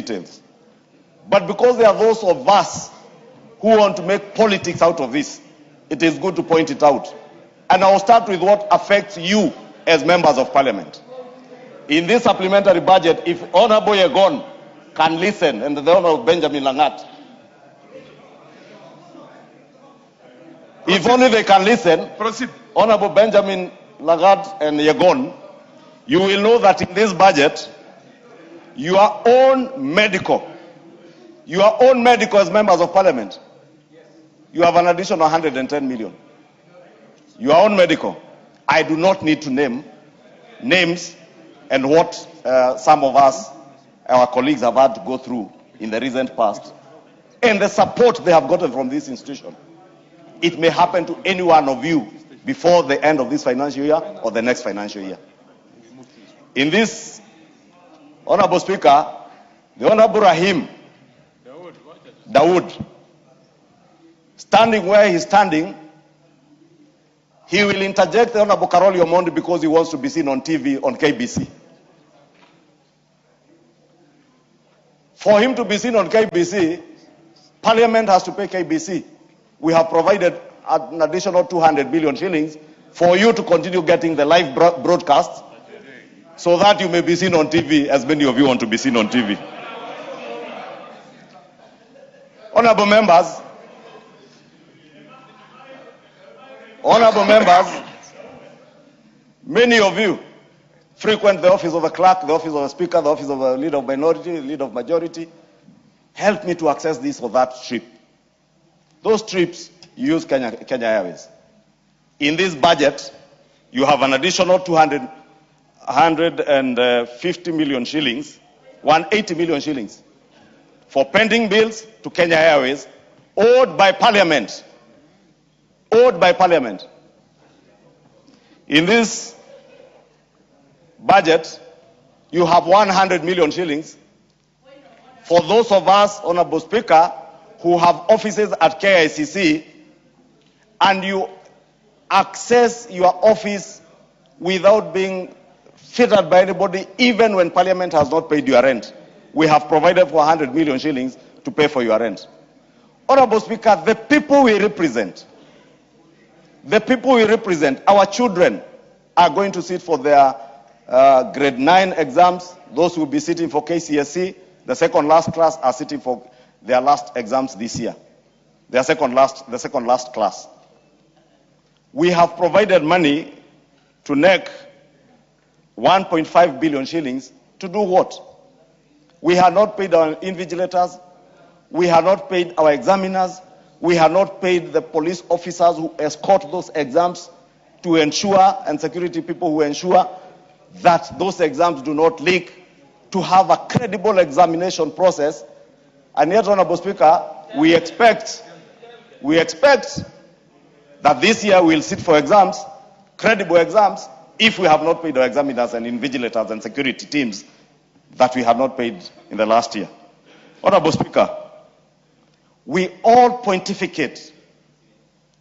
details. But because there are those of us who want to make politics out of this, it is good to point it out. And I'll start with what affects you as members of parliament. In this supplementary budget, if Honorable Yegon can listen, and the Honorable Benjamin Langat, if only they can listen, Proceed. Honorable Benjamin Lagat and Yegon, you will know that in this budget, your own medical as members of parliament, you have an additional 110 million. Your own medical. I do not need to name names and what some of us, our colleagues, have had to go through in the recent past, and the support they have gotten from this institution. It may happen to any one of you before the end of this financial year or the next financial year. In this, Honorable Speaker, the Honorable Rahim Dawood, standing where he's standing, he will interject the Honorable Karoli Omondi because he wants to be seen on TV on KBC. For him to be seen on KBC, Parliament has to pay KBC. We have provided an additional 200 billion shillings for you to continue getting the live broadcast so that you may be seen on TV, as many of you want to be seen on TV. Honorable members, many of you frequent the office of a clerk, the office of a speaker, the office of a leader of minority, leader of majority. Help me to access this or that trip. Those trips, you use Kenya Airways. In this budget, you have an additional 150 million shillings, 180 million shillings for pending bills to Kenya Airways, owed by Parliament. In this budget, you have 100 million shillings for those of us, Honorable Speaker, who have offices at KICC, and you access your office without being fitted by anybody, even when Parliament has not paid your rent. We have provided for 100 million shillings to pay for your rent. Honorable Speaker, the people we represent, our children are going to sit for their grade 9 exams. Those who will be sitting for KCSE, the second last class, are sitting for their last exams this year. The second last class. We have provided money to NEC, 1.5 billion shillings, to do what? We have not paid our invigilators, we have not paid our examiners, we have not paid the police officers who escort those exams to ensure, and security people who ensure that those exams do not leak, to have a credible examination process. And yet, Honorable Speaker, we expect that this year we'll sit for exams, credible exams, if we have not paid our examiners and invigilators and security teams that we have not paid in the last year. Honorable Speaker, we all pontificate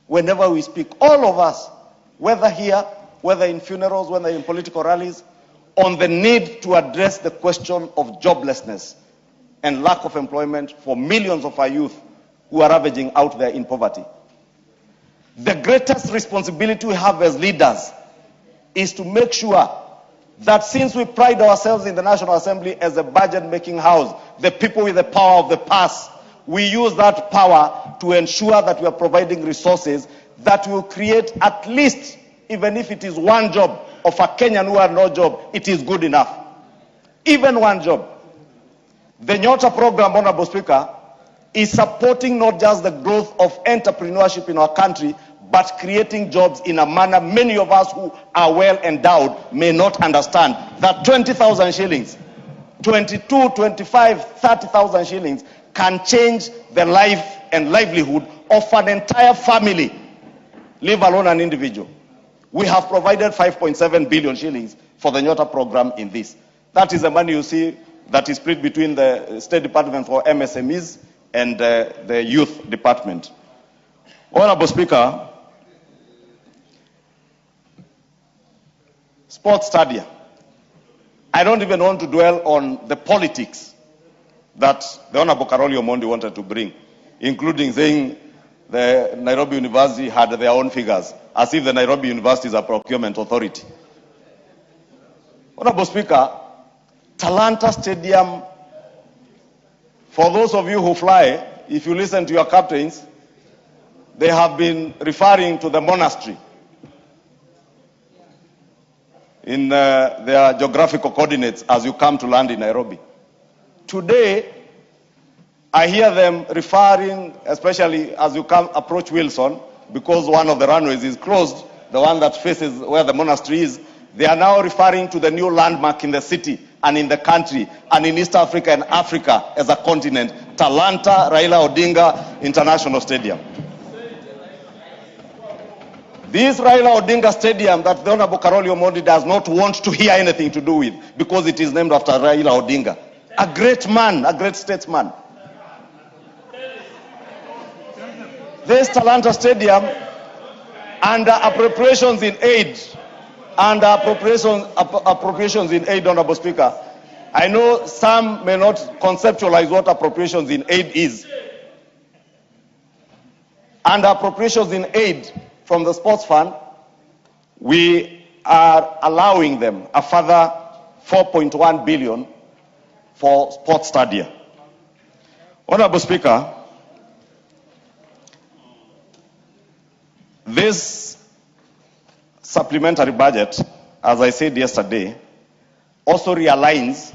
whenever we speak, all of us, whether here, whether in funerals, whether in political rallies, on the need to address the question of joblessness and lack of employment for millions of our youth who are ravaging out there in poverty. The greatest responsibility we have as leaders is to make sure that, since we pride ourselves in the National Assembly as a budget-making house, the people with the power of the purse, we use that power to ensure that we are providing resources that will create at least, even if it is one job of a Kenyan who had no job, it is good enough. Even one job. The Nyota program, Honorable Speaker, is supporting not just the growth of entrepreneurship in our country, but creating jobs in a manner many of us who are well endowed may not understand. That 20,000 shillings, 22, 25, 30,000 shillings can change the life and livelihood of an entire family, leave alone an individual. We have provided 5.7 billion shillings for the Nyota program in this. That is the money you see that is split between the State Department for MSMEs and the Youth Department. Honorable Speaker, sports stadia. I don't even want to dwell on the politics, that the Honorable Karoli Omondi wanted to bring, including saying the Nairobi University had their own figures, as if the Nairobi University is a procurement authority. Honorable Speaker, Talanta Stadium, for those of you who fly, if you listen to your captains, they have been referring to the monastery in their geographical coordinates as you come to land in Nairobi. Today, I hear them referring, especially as you approach Wilson, because one of the runways is closed, the one that faces where the monastery is, they are now referring to the new landmark in the city and in the country and in East Africa and Africa as a continent, Talanta Raila Odinga International Stadium. This Raila Odinga Stadium that the Honorable Karoli Omondi does not want to hear anything to do with because it is named after Raila Odinga. A great man, a great statesman. This Talanta Stadium, under appropriations in aid, appropriations in aid, Honorable Speaker, I know some may not conceptualize what appropriations in aid is. Under appropriations in aid from the sports fund, we are allowing them a further 4.1 billion for sports stadia. Honorable Speaker, this supplementary budget, as I said yesterday, also realigns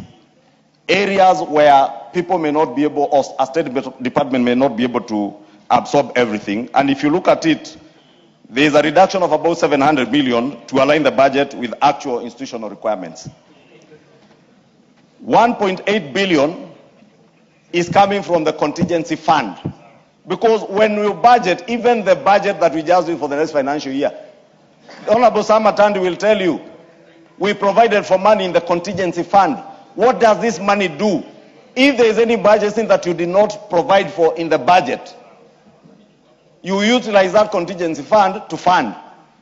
areas where people may not be able, or a State Department may not be able to absorb everything. And if you look at it, there is a reduction of about 700 million to align the budget with actual institutional requirements. 1.8 billion is coming from the contingency fund. Because when we budget, even the budget that we just did for the next financial year, Honorable Sam Matandi will tell you, we provided for money in the contingency fund. What does this money do? If there is any budgeting that you did not provide for in the budget, you utilize that contingency fund to fund.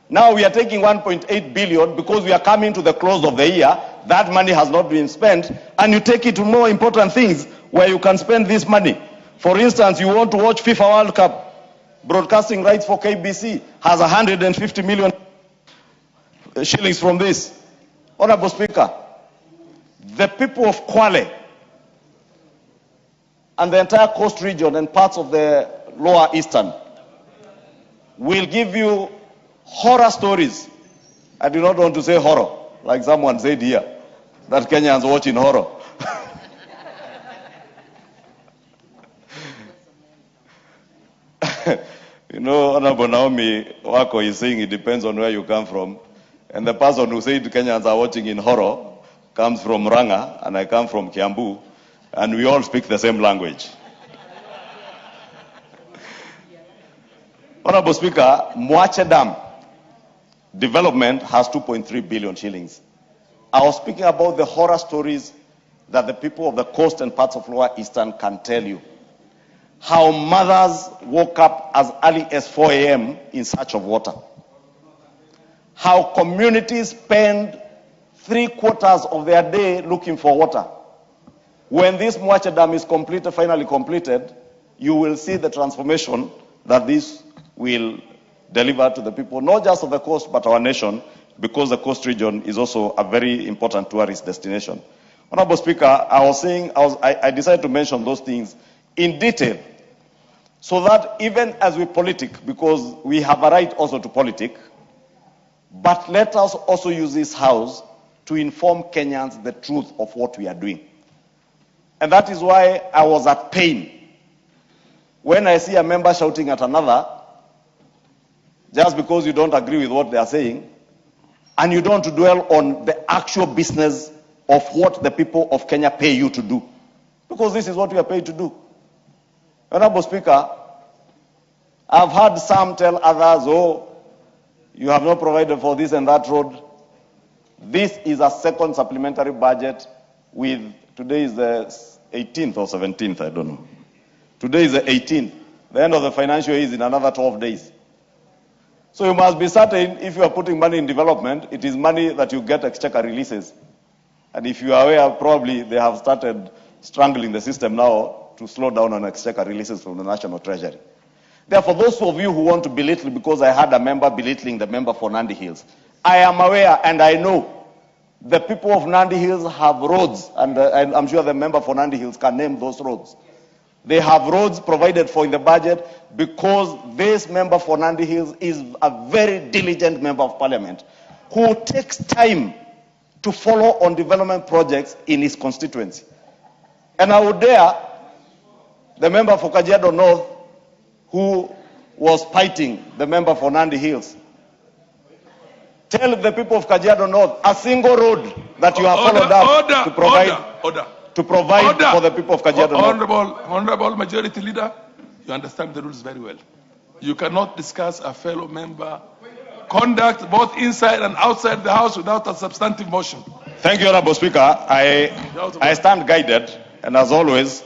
Now we are taking 1.8 billion because we are coming to the close of the year. That money has not been spent, and you take it to more important things where you can spend this money. For instance, you want to watch FIFA World Cup, broadcasting rights for KBC has 150 million shillings from this. Honorable Speaker, the people of Kwale and the entire coast region and parts of the lower eastern will give you horror stories. I do not want to say horror, like someone said here, that Kenyans watching horror. You know, Honorable Naomi Wako is saying it depends on where you come from. And the person who said Kenyans are watching in horror comes from Ranga, and I come from Kiambu, and we all speak the same language. Honorable Speaker, Mwache Dam development has 2.3 billion shillings. I was speaking about the horror stories that the people of the coast and parts of Lower Eastern can tell you. How mothers woke up as early as 4 a.m. in search of water. How communities spend 3/4 of their day looking for water. When this Mwache Dam is completed, finally completed, you will see the transformation that this will deliver to the people, not just of the coast, but our nation, because the coast region is also a very important tourist destination. Honorable Speaker, I decided to mention those things in detail, so that even as we politic, because we have a right also to politic, but let us also use this house to inform Kenyans the truth of what we are doing. And that is why I was at pain when I see a member shouting at another, just because you don't agree with what they are saying, and you don't dwell on the actual business of what the people of Kenya pay you to do. Because this is what we are paid to do. Honorable Speaker, I've heard some tell others, oh, you have not provided for this and that road. This is a second supplementary budget with, today is the 18th or 17th, I don't know. Today is the 18th. The end of the financial year is in another 12 days. So you must be certain, if you are putting money in development, it is money that you get exchequer releases. And if you are aware, probably they have started strangling the system now to slow down on exchequer releases from the National Treasury. Therefore, those of you who want to belittle, because I had a member belittling the member for Nandi Hills, I am aware and I know the people of Nandi Hills have roads, and I'm sure the member for Nandi Hills can name those roads. They have roads provided for in the budget because this member for Nandi Hills is a very diligent member of parliament who takes time to follow on development projects in his constituency. And I would dare the member for Kajiado North, who was fighting the member for Nandi Hills, tell the people of Kajiado North a single road that you have followed up to provide for the people of Kajiado North. Honorable Majority Leader, you understand the rules very well. You cannot discuss a fellow member conduct both inside and outside the House without a substantive motion. Thank you, Honorable Speaker. I stand guided, and as always,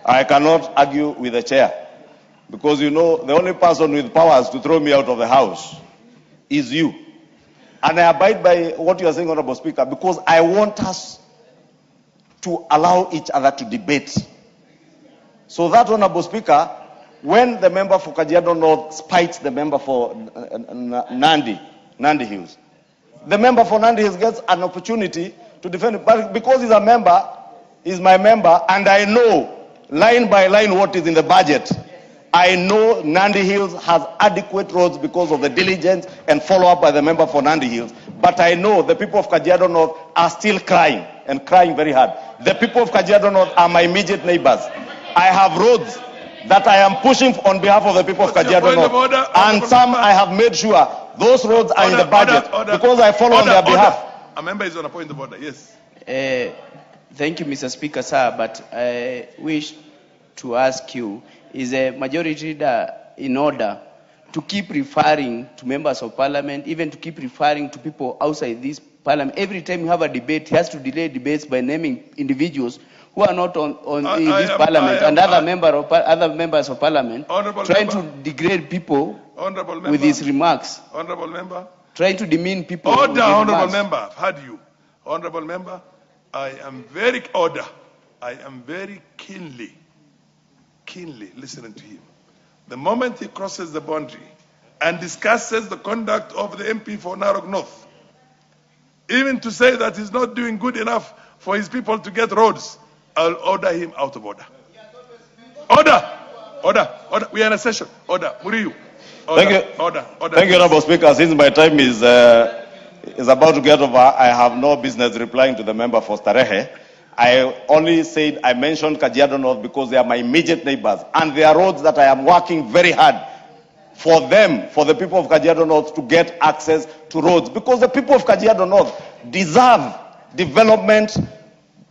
I cannot argue with the chair, because you know the only person with powers to throw me out of the House is you. And I abide by what you are saying, Honorable Speaker, because I want us to allow each other to debate. So that, Honorable Speaker, when the member for Kajiado North spites the member for Nandi Hills, the member for Nandi Hills gets an opportunity to defend it. But because he's a member, he's my member, and I know line by line what is in the budget, I know Nandi Hills has adequate roads because of the diligence and follow-up by the member for Nandi Hills. But I know the people of Kajiado North are still crying, and crying very hard. The people of Kajiado North are my immediate neighbors. I have roads that I am pushing on behalf of the people of Kajiado North. And some I have made sure those roads are in the budget because I follow on their behalf. A member is on a point of order, yes. Thank you, Mr. Speaker, sir, but I wish to ask you, is a majority leader in order to keep referring to members of parliament, even to keep referring to people outside this parliament? Every time you have a debate, he has to delay debates by naming individuals who are not in this parliament and other members of parliament, trying to degrade people with his remarks. Honorable member. Trying to demean people. Order, honorable member. I've heard you. Honorable member, I am very keenly listening to him. The moment he crosses the boundary and discusses the conduct of the MP for Narok North, even to say that he's not doing good enough for his people to get roads, I'll order him out of order. Order. We are in a session. Order. Muriyu. Thank you, Honorable Speaker. Since my time is about to get over, I have no business replying to the member for Starehe. I only said I mentioned Kajiado North because they are my immediate neighbors, and they are roads that I am working very hard for them, for the people of Kajiado North, to get access to roads, because the people of Kajiado North deserve development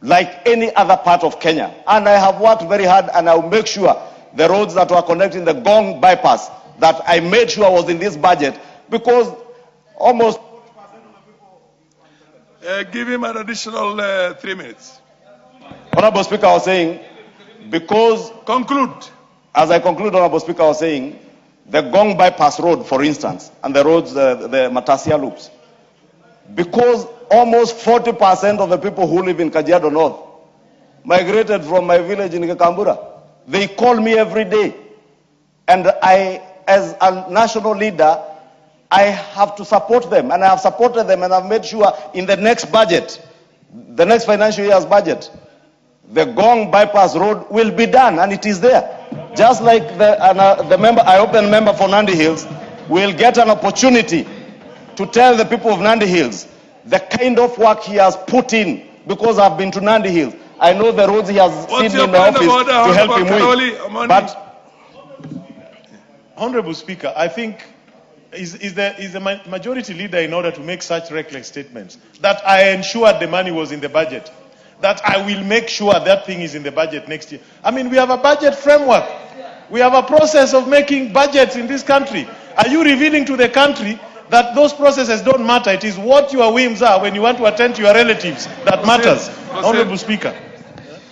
like any other part of Kenya. And I have worked very hard, and I will make sure the roads that were connecting the Gong bypass, that I made sure was in this budget, because almost... Give him an additional 3 minutes. Honorable Speaker, I was saying, because... Conclude. As I conclude, Honorable Speaker, I was saying, the Gong bypass road, for instance, and the roads, the Matasia loops, because almost 40% of the people who live in Kajiado North migrated from my village in Kekambura. They call me every day. And I, as a national leader, I have to support them. And I have supported them, and I've made sure in the next budget, the next financial year's budget, the Gong bypass road will be done, and it is there. Just like the member, I hope the member for Nandi Hills will get an opportunity to tell the people of Nandi Hills the kind of work he has put in, because I've been to Nandi Hills. I know the roads he has seen in the office to help him with. But, Honorable Speaker, I think is the majority leader in order to make such reckless statements that I ensured the money was in the budget, that I will make sure that thing is in the budget next year. I mean, we have a budget framework. We have a process of making budgets in this country. Are you revealing to the country that those processes don't matter? It is what your whims are when you want to attend to your relatives that matters. Honorable Speaker.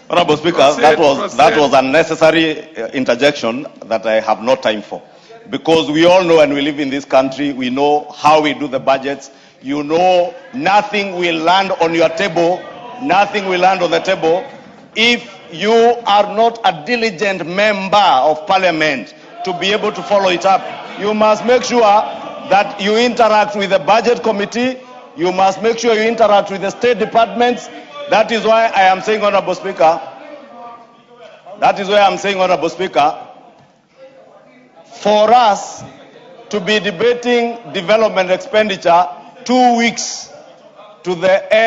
Honorable Speaker, that was unnecessary interjection that I have no time for. Because we all know, and we live in this country, we know how we do the budgets. You know, nothing will land on your table, nothing will land on the table if you are not a diligent member of parliament to be able to follow it up. You must make sure that you interact with the budget committee. You must make sure you interact with the state departments. That is why I am saying, Honorable Speaker, for us to be debating development expenditure 2 weeks to the end